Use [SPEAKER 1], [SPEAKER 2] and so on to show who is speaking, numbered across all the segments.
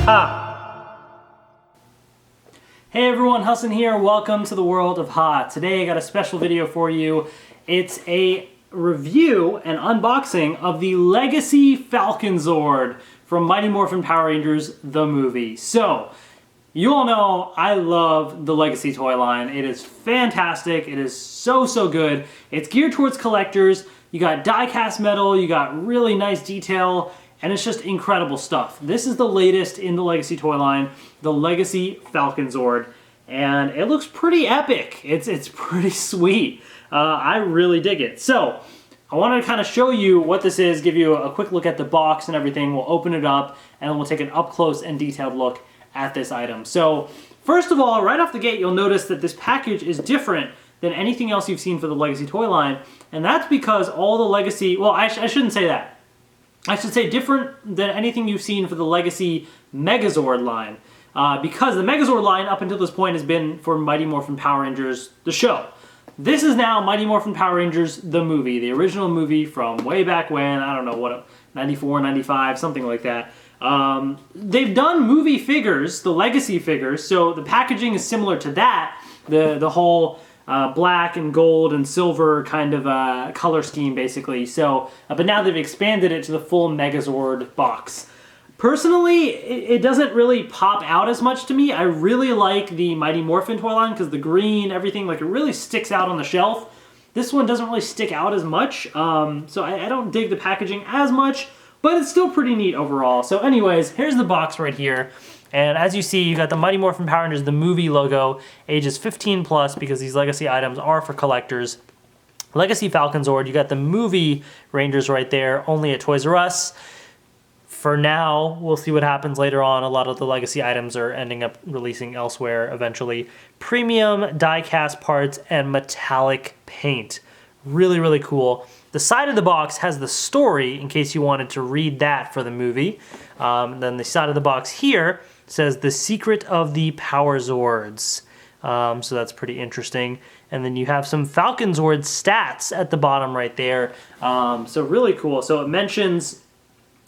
[SPEAKER 1] Ha! Hey everyone, Hassan here. Welcome to the world of Ha. Today I got a special video for you. It's a review and unboxing of the Legacy Falconzord from Mighty Morphin Power Rangers, the movie. So, you all know I love the Legacy toy line. It is fantastic. It is so good. It's geared towards collectors. You got die-cast metal, you got really nice detail, and it's just incredible stuff. This is the latest in the Legacy toy line, the Legacy Falconzord, and it looks pretty epic. It's pretty sweet. I really dig it. So, I wanted to kind of show you what this is, give you a quick look at the box and everything. We'll open it up, and then we'll take an up-close and detailed look at this item. So, first of all, right off the gate, you'll notice that this package is different than anything else you've seen for the Legacy toy line, and that's because all the Legacy, well, I shouldn't say that. I should say different than anything you've seen for the Legacy Megazord line, because the Megazord line up until this point has been for Mighty Morphin Power Rangers, the show. This is now Mighty Morphin Power Rangers, the movie, the original movie from way back when, I don't know, what, 94, 95, something like that. They've done movie figures, the Legacy figures, so the packaging is similar to that, the whole black and gold and silver kind of color scheme, basically. So, but now they've expanded it to the full Megazord box. Personally, it doesn't really pop out as much to me. I really like the Mighty Morphin toy line because the green, everything, like it really sticks out on the shelf. This one doesn't really stick out as much, so I don't dig the packaging as much, but it's still pretty neat overall. So anyways, here's the box right here. And as you see, you got the Mighty Morphin Power Rangers, the movie logo, ages 15 plus, because these Legacy items are for collectors. Legacy Falconzord, you got the movie Rangers right there, only at Toys R Us. For now, we'll see what happens later on. A lot of the Legacy items are ending up releasing elsewhere eventually. Premium die-cast parts and metallic paint. Really cool. The side of the box has the story, in case you wanted to read that for the movie. Then the side of the box here says The Secret of the Power Zords. So that's pretty interesting. And then you have some Falconzord stats at the bottom right there. So really cool. So it mentions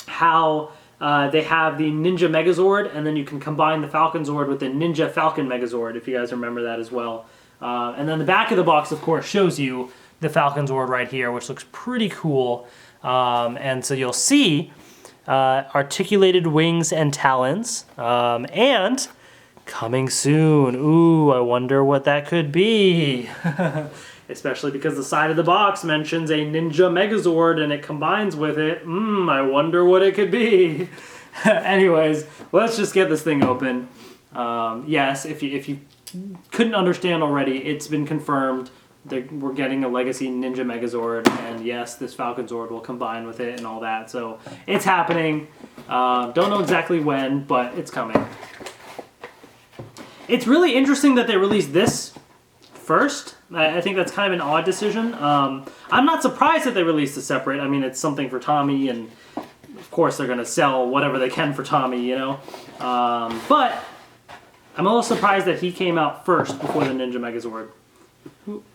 [SPEAKER 1] how they have the Ninja Megazord, and then you can combine the Falconzord with the Ninja Falcon Megazord, if you guys remember that as well. And then the back of the box, of course, shows you the Falconzord right here, which looks pretty cool. And so you'll see articulated wings and talons, and coming soon. Ooh, I wonder what that could be. Especially because the side of the box mentions a Ninja Megazord and it combines with it. I wonder what it could be. Anyways, let's just get this thing open. Yes, if you couldn't understand already, it's been confirmed that we're getting a Legacy Ninja Megazord, and yes, this Falconzord will combine with it and all that. So it's happening. Don't know exactly when, but it's coming. It's really interesting that they released this first. I think that's kind of an odd decision. I'm not surprised that they released it separate. I mean, it's something for Tommy, and of course they're going to sell whatever they can for Tommy, you know? But I'm a little surprised that he came out first before the Ninja Megazord.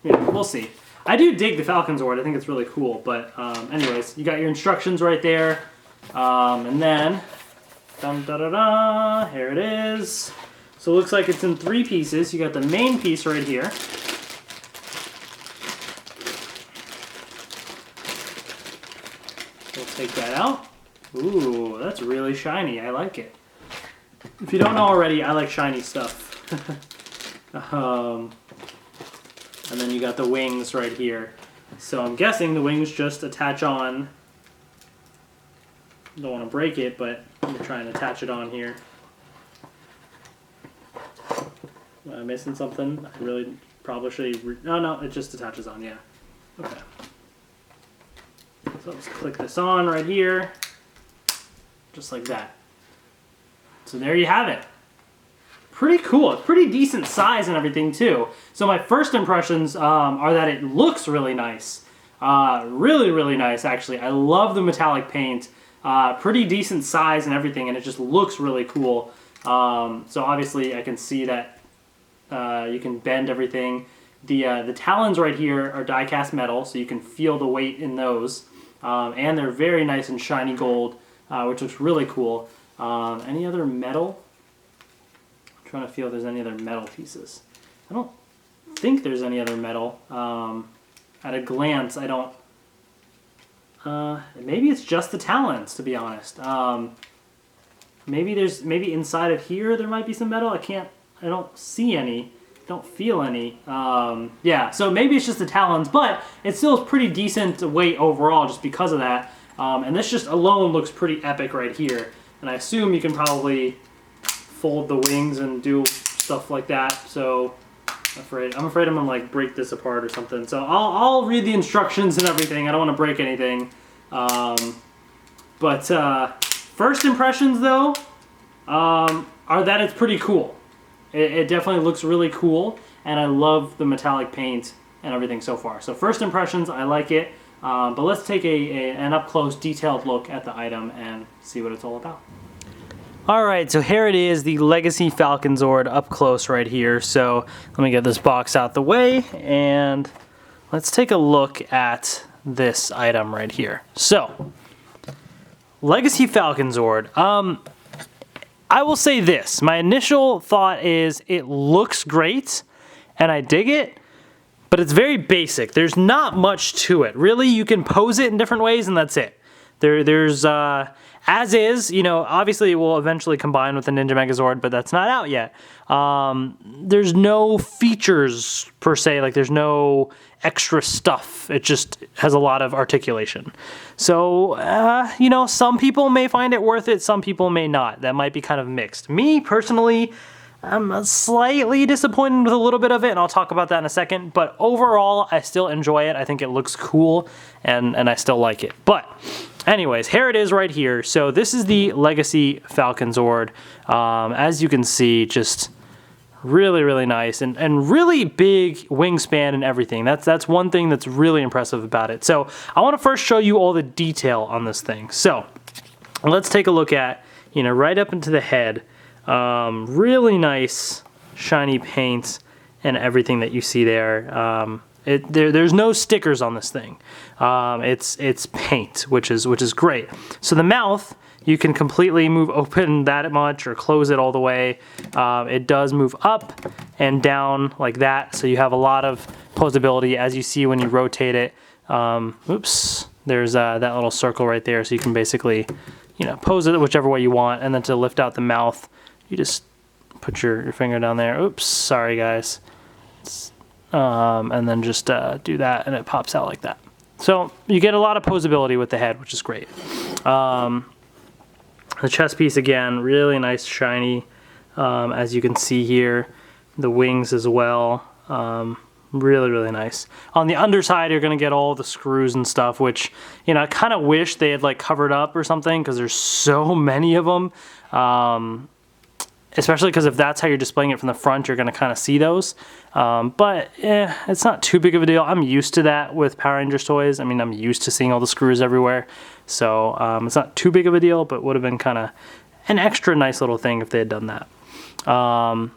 [SPEAKER 1] Yeah, we'll see. I do dig the Falconzord. I think it's really cool. But anyways, you got your instructions right there. And then, here it is. So it looks like it's in 3 pieces. You got the main piece right here. We'll take that out. Ooh, that's really shiny. I like it. If you don't know already, I like shiny stuff. And then you got the wings right here. So I'm guessing the wings just attach on. Don't want to break it, but I'm trying to attach it on here. Am I missing something? I really probably should. No, it just attaches on, yeah. Okay. So let's click this on right here. Just like that. So there you have it. Pretty cool. It's pretty decent size and everything too. So my first impressions are that it looks really nice. Really nice actually. I love the metallic paint. Pretty decent size and everything, and it just looks really cool. So obviously I can see that you can bend everything. The talons right here are die-cast metal, so you can feel the weight in those. And they're very nice and shiny gold, which looks really cool. Any other metal? I'm trying to feel if there's any other metal pieces. I don't think there's any other metal. At a glance, I don't... maybe it's just the talons, to be honest. Maybe inside of here there might be some metal. I don't see any. Don't feel any. Yeah, so maybe it's just the talons, but it still is pretty decent weight overall just because of that. And this just alone looks pretty epic right here. And I assume you can probably fold the wings and do stuff like that. So I'm afraid I'm gonna like break this apart or something. So I'll read the instructions and everything. I don't want to break anything. First impressions though are that it's pretty cool. It definitely looks really cool, and I love the metallic paint and everything so far. So first impressions, I like it. But let's take an up-close, detailed look at the item and see what it's all about. Alright, so here it is, the Legacy Falconzord up close right here. So let me get this box out the way, and let's take a look at this item right here. So, Legacy Falconzord. I will say this. My initial thought is it looks great, and I dig it, but it's very basic. There's not much to it. Really, you can pose it in different ways, and that's it. There's as is, you know, obviously it will eventually combine with the Ninja Megazord, but that's not out yet. There's no features per se, like there's no extra stuff. It just has a lot of articulation. So, you know, some people may find it worth it, some people may not. That might be kind of mixed. Me, personally, I'm slightly disappointed with a little bit of it, and I'll talk about that in a second. But overall, I still enjoy it. I think it looks cool, and I still like it. But anyways, here it is right here. So this is the Legacy Falconzord. As you can see, just really, really nice and really big wingspan and everything. That's one thing that's really impressive about it. So I want to first show you all the detail on this thing. So let's take a look at, you know, right up into the head. Really nice shiny paint and everything that you see there. There's no stickers on this thing. It's paint, which is great. So the mouth, you can completely move open that much or close it all the way. It does move up and down like that, so you have a lot of posability as you see when you rotate it. Oops, there's that little circle right there, so you can basically, you know, pose it whichever way you want, and then to lift out the mouth, you just put your finger down there. Oops, sorry guys. And then just do that, and it pops out like that. So you get a lot of posability with the head, which is great. The chest piece, again, really nice, shiny, as you can see here. The wings as well, really, really nice. On the underside, you're going to get all the screws and stuff, which, you know, I kind of wish they had, like, covered up or something, because there's so many of them. Especially because if that's how you're displaying it from the front, you're going to kind of see those. But it's not too big of a deal. I'm used to that with Power Rangers toys. I mean, I'm used to seeing all the screws everywhere. So it's not too big of a deal, but would have been kind of an extra nice little thing if they had done that. And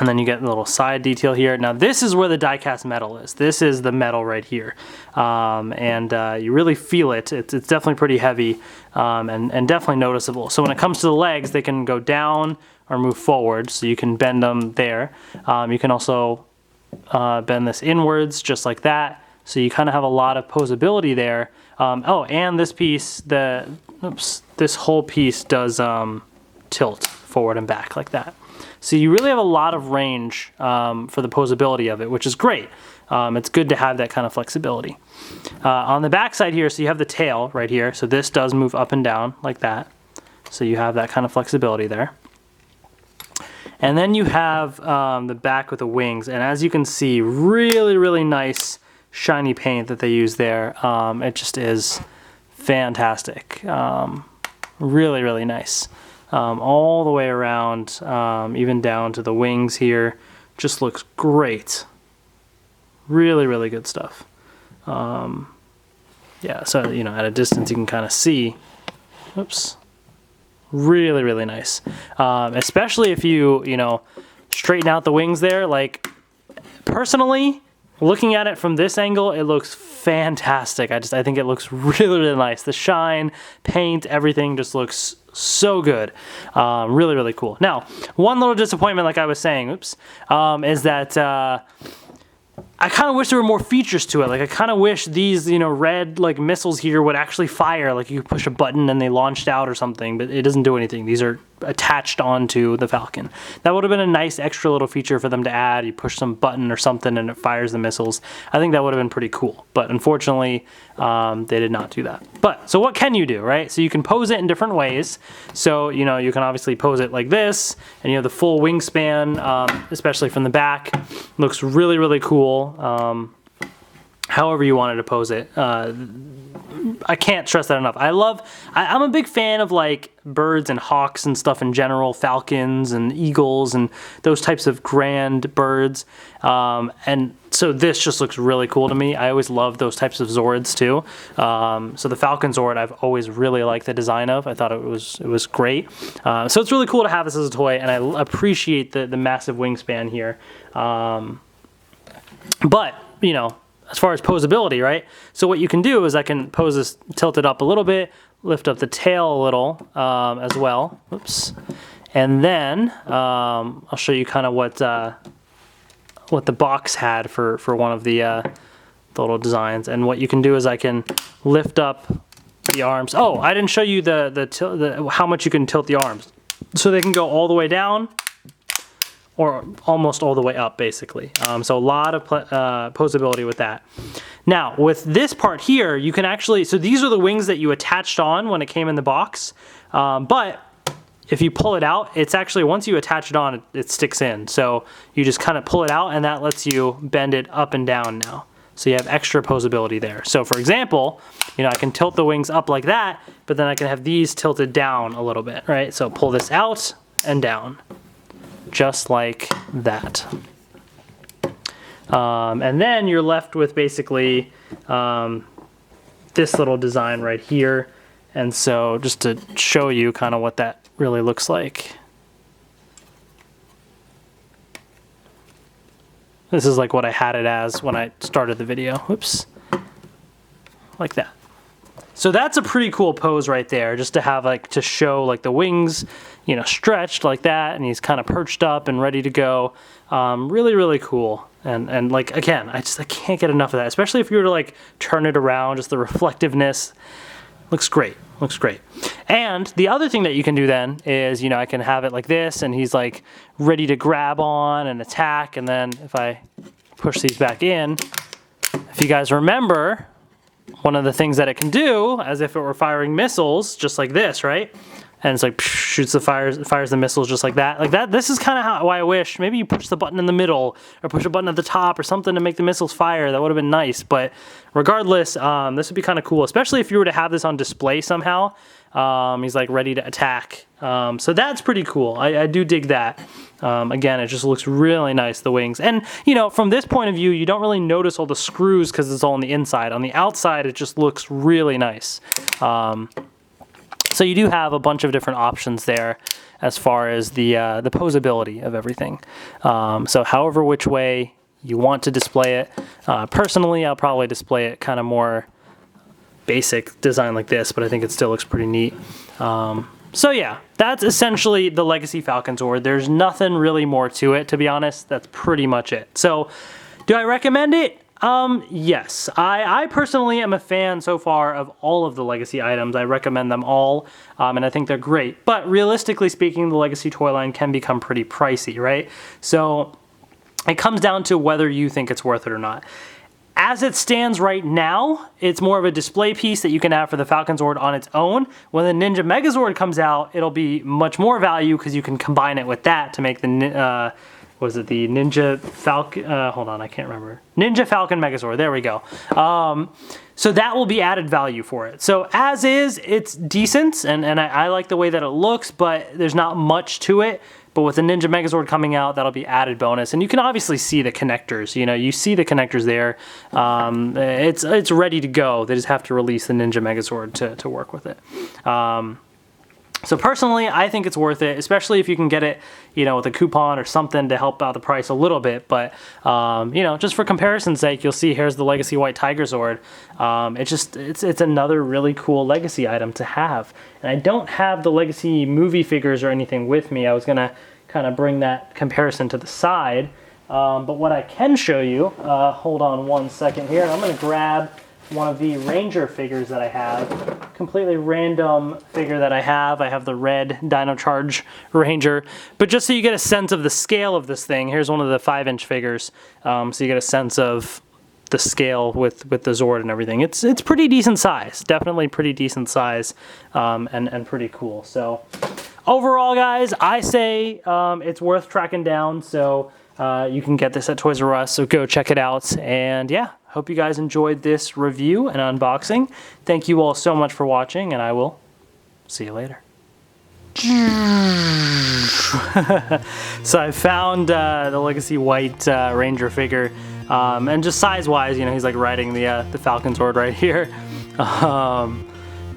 [SPEAKER 1] then you get a little side detail here. Now this is where the diecast metal is. This is the metal right here. You really feel it. It's definitely pretty heavy and definitely noticeable. So when it comes to the legs, they can go down or move forward, so you can bend them there. You can also bend this inwards just like that. So you kind of have a lot of posability there. Oh, and this piece, this whole piece does tilt forward and back like that. So you really have a lot of range for the posability of it, which is great. It's good to have that kind of flexibility. On the back side here, so you have the tail right here. So this does move up and down like that. So you have that kind of flexibility there. And then you have the back with the wings. And as you can see, really, really nice shiny paint that they use there. It just is fantastic. Really, really nice. All the way around, even down to the wings here. Just looks great. Really, really good stuff. Yeah, so, you know, at a distance you can kind of see. Oops. Really, really nice. Especially if you know, straighten out the wings there. Like, personally, looking at it from this angle, it looks fantastic. I think it looks really, really nice. The shine, paint, everything just looks so good. Really, really cool. Now, one little disappointment, like I was saying, is that I kind of wish there were more features to it. Like, I kind of wish these, you know, red, like, missiles here would actually fire. Like, you could push a button and they launched out or something, but it doesn't do anything. These are attached onto the Falcon. That would have been a nice extra little feature for them to add. You push some button or something and it fires the missiles. I think that would have been pretty cool. But unfortunately, they did not do that. But, so what can you do, right? So you can pose it in different ways. So, you know, you can obviously pose it like this, and you have the full wingspan, especially from the back. Looks really, really cool. However you wanted to pose it. I can't stress that enough. I'm a big fan of like birds and hawks and stuff in general, falcons and eagles and those types of grand birds. And so this just looks really cool to me. I always love those types of Zords too. So the Falconzord I've always really liked the design of. I thought it was great. So it's really cool to have this as a toy, and I appreciate the massive wingspan here. But, you know, as far as posability, right? So what you can do is I can pose this, tilt it up a little bit, lift up the tail a little as well. Oops. And then I'll show you kind of what the box had for one of the little designs. And what you can do is I can lift up the arms. Oh, I didn't show you how much you can tilt the arms. So they can go all the way down, or almost all the way up, basically. So a lot of posability with that. Now, with this part here, you can actually, so these are the wings that you attached on when it came in the box, but if you pull it out, it's actually, once you attach it on, it sticks in. So you just kind of pull it out, and that lets you bend it up and down now. So you have extra posability there. So for example, you know, I can tilt the wings up like that, but then I can have these tilted down a little bit, right? So pull this out and down, just like that. And then you're left with basically this little design right here. And so just to show you kind of what that really looks like. This is like what I had it as when I started the video. Whoops. Like that. So that's a pretty cool pose right there, just to have like, to show like the wings, you know, stretched like that, and he's kind of perched up and ready to go. Really, really cool. And like, again, I can't get enough of that, especially if you were to like turn it around, just the reflectiveness. Looks great, looks great. And the other thing that you can do then is, you know, I can have it like this, and he's like ready to grab on and attack. And then if I push these back in, if you guys remember, one of the things that it can do, as if it were firing missiles, just like this, right? And it's like, shoots the fires the missiles just like that. Like that, this is kind of why I wish, maybe you push the button in the middle, or push a button at the top or something to make the missiles fire. That would have been nice. But regardless, this would be kind of cool, especially if you were to have this on display somehow. He's like ready to attack. So that's pretty cool. I do dig that. Again, it just looks really nice, the wings. And, you know, from this point of view, you don't really notice all the screws because it's all on the inside. On the outside, it just looks really nice. So you do have a bunch of different options there as far as the posability of everything. So however which way you want to display it. Personally, I'll probably display it kind of more basic design like this, but I think it still looks pretty neat. So yeah, that's essentially the Legacy Falconzord. There's nothing really more to it, to be honest. That's pretty much it. So do I recommend it? Yes. I personally am a fan so far of all of the Legacy items. I recommend them all, and I think they're great. But realistically speaking, the Legacy toy line can become pretty pricey, right? So it comes down to whether you think it's worth it or not. As it stands right now, it's more of a display piece that you can have for the Falconzord on its own. When the Ninja Megazord comes out, it'll be much more value because you can combine it with that to make the, was it the Ninja Falcon, hold on, I can't remember. Ninja Falcon Megazord, there we go. So that will be added value for it. So as is, it's decent, and I like the way that it looks, but there's not much to it. But with the Ninja Megazord coming out, that'll be added bonus. And you can obviously see the connectors. You know, you see the connectors there. It's ready to go. They just have to release the Ninja Megazord to work with it. So personally, I think it's worth it, especially if you can get it, you know, with a coupon or something to help out the price a little bit. But, you know, just for comparison's sake, you'll see here's the Legacy White Tiger Zord. It's another really cool Legacy item to have. And I don't have the Legacy movie figures or anything with me. I was going to kind of bring that comparison to the side. But what I can show you, hold on one second here. I'm going to grab one of the Ranger figures that I have. Completely random figure that I have. I have the red Dino Charge Ranger. But just so you get a sense of the scale of this thing, here's one of the 5-inch figures. So you get a sense of the scale with the Zord and everything. It's pretty decent size. Definitely pretty decent size, and pretty cool. So overall, guys, I say it's worth tracking down. So you can get this at Toys R Us, so go check it out. And yeah, hope you guys enjoyed this review and unboxing. Thank you all so much for watching, and I will see you later. So I found the Legacy White Ranger figure, and just size-wise, you know, he's like riding the Falconzord right here.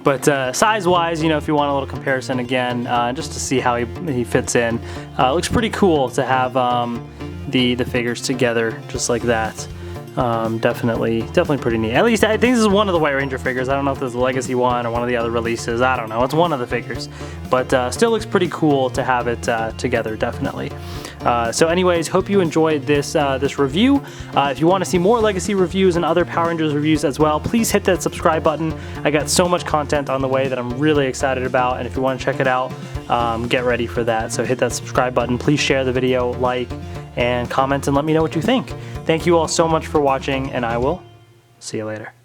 [SPEAKER 1] But size-wise, you know, if you want a little comparison again, just to see how he fits in, it looks pretty cool to have the figures together just like that. Definitely pretty neat. At least I think this is one of the White Ranger figures. I don't know if this is the Legacy one or one of the other releases. I don't know. It's one of the figures, but still looks pretty cool to have it together. Definitely. So anyways, hope you enjoyed this review. If you want to see more Legacy reviews and other Power Rangers reviews as well, please hit that subscribe button. I got so much content on the way that I'm really excited about, and if you want to check it out, get ready for that. So hit that subscribe button. Please share the video, like, and comment, and let me know what you think. Thank you all so much for watching, and I will see you later.